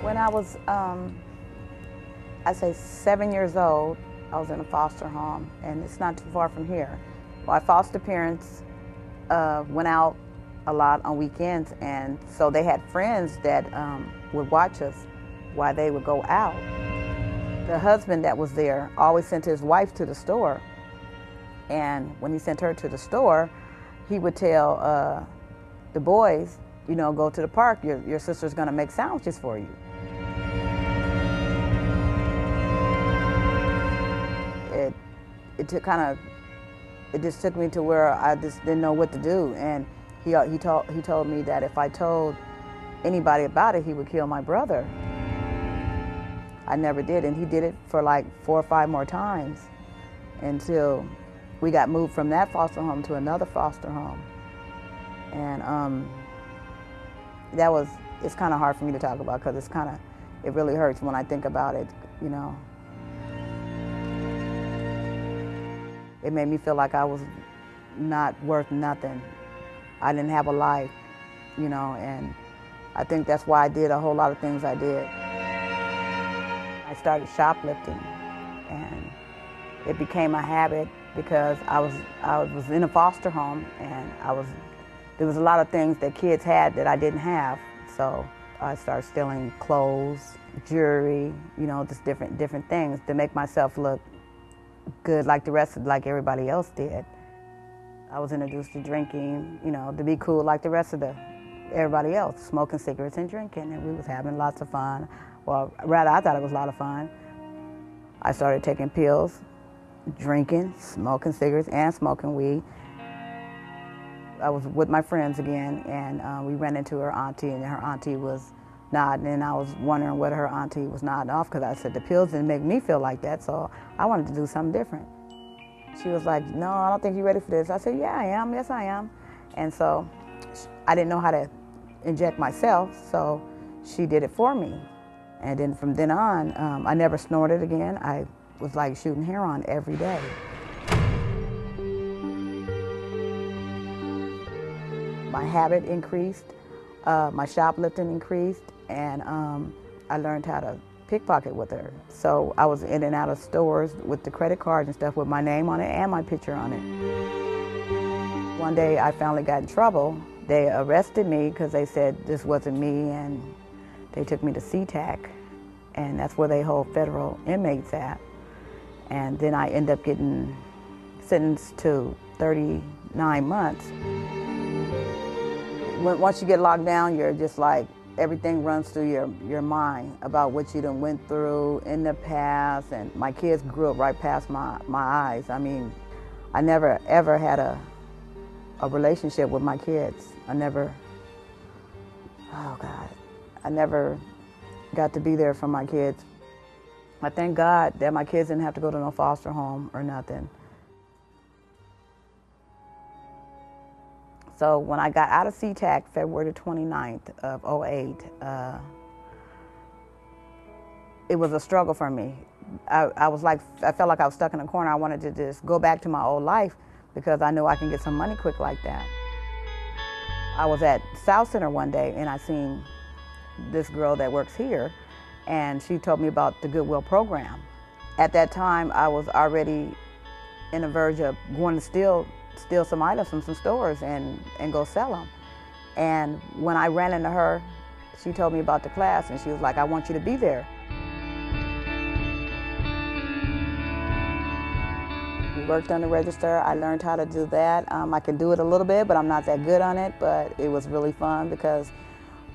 When I was, I'd say 7 years old, I was in a foster home, and it's not too far from here. My foster parents went out a lot on weekends, and so they had friends that would watch us while they would go out. The husband that was there always sent his wife to the store, and when he sent her to the store, he would tell the boys, you know, go to the park, your sister's gonna make sandwiches for you. It just took me to where I just didn't know what to do, and he told me that if I told anybody about it, he would kill my brother. I never did, and he did it for like 4 or 5 more times until we got moved from that foster home to another foster home. And it's kind of hard for me to talk about because it really hurts when I think about it, you know. It made me feel like I was not worth nothing. I didn't have a life, you know, and I think that's why I did a whole lot of things I did. I started shoplifting, and it became a habit because I was in a foster home, and there was a lot of things that kids had that I didn't have. So I started stealing clothes, jewelry, you know, just different things to make myself look good like everybody else did. I was introduced to drinking, you know, to be cool like the rest of everybody else, smoking cigarettes and drinking, and we was having lots of fun. Well, rather, I thought it was a lot of fun. I started taking pills, drinking, smoking cigarettes, and smoking weed. I was with my friends again, and we ran into her auntie, and her auntie was nodding, and I was wondering what her auntie was nodding off, because I said the pills didn't make me feel like that, so I wanted to do something different. She was like, "No, I don't think you're ready for this." I said, "Yeah, I am. Yes, I am." And so I didn't know how to inject myself, so she did it for me. And then from then on, I never snorted again. I was like shooting heroin every day. My habit increased, my shoplifting increased, and I learned how to pickpocket with her. So I was in and out of stores with the credit cards and stuff with my name on it and my picture on it. One day I finally got in trouble. They arrested me because they said this wasn't me, and they took me to SeaTac, and that's where they hold federal inmates at. And then I ended up getting sentenced to 39 months. Once you get locked down, you're just like, everything runs through your mind about what you done went through in the past, and my kids grew up right past my eyes. I mean, I never ever had a relationship with my kids. I never got to be there for my kids. I thank God that my kids didn't have to go to no foster home or nothing. So when I got out of SeaTac, February 29th of '08, it was a struggle for me. I felt like I was stuck in a corner. I wanted to just go back to my old life because I knew I can get some money quick like that. I was at South Center one day, and I seen this girl that works here, and she told me about the Goodwill program. At that time, I was already in the verge of going to steal some items from some stores and go sell them. And when I ran into her, she told me about the class, and she was like, "I want you to be there." We worked on the register. I learned how to do that. I can do it a little bit, but I'm not that good on it, but it was really fun because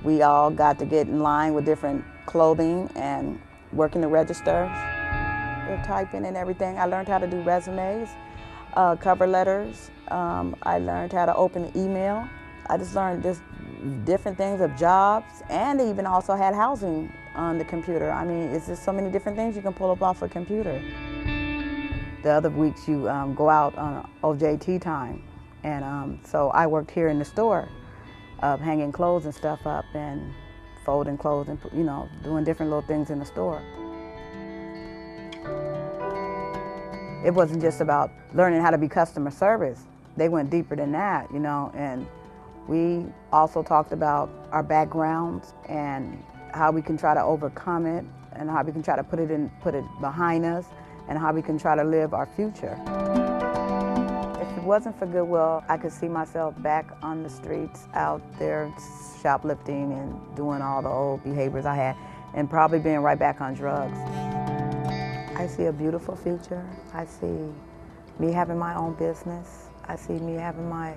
we all got to get in line with different clothing and working the registers. They're typing and everything. I learned how to do resumes. Cover letters. I learned how to open an email. I just learned just different things of jobs, and they even also had housing on the computer. I mean, it's just so many different things you can pull up off a computer. The other weeks you go out on OJT time, and so I worked here in the store, hanging clothes and stuff up and folding clothes and, you know, doing different little things in the store. It wasn't just about learning how to be customer service. They went deeper than that, you know, and we also talked about our backgrounds and how we can try to overcome it, and how we can try to put it behind us, and how we can try to live our future. If it wasn't for Goodwill, I could see myself back on the streets, out there shoplifting and doing all the old behaviors I had, and probably being right back on drugs. I see a beautiful future. I see me having my own business. I see me having my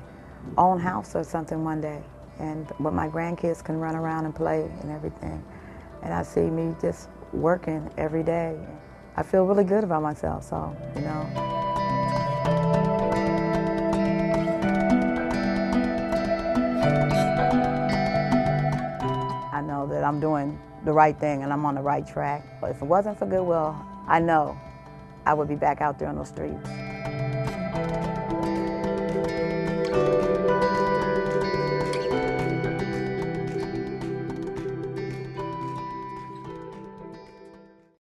own house or something one day, and where my grandkids can run around and play and everything. And I see me just working every day. I feel really good about myself, so, you know. I know that I'm doing the right thing and I'm on the right track. But if it wasn't for Goodwill, I know I would be back out there on those streets.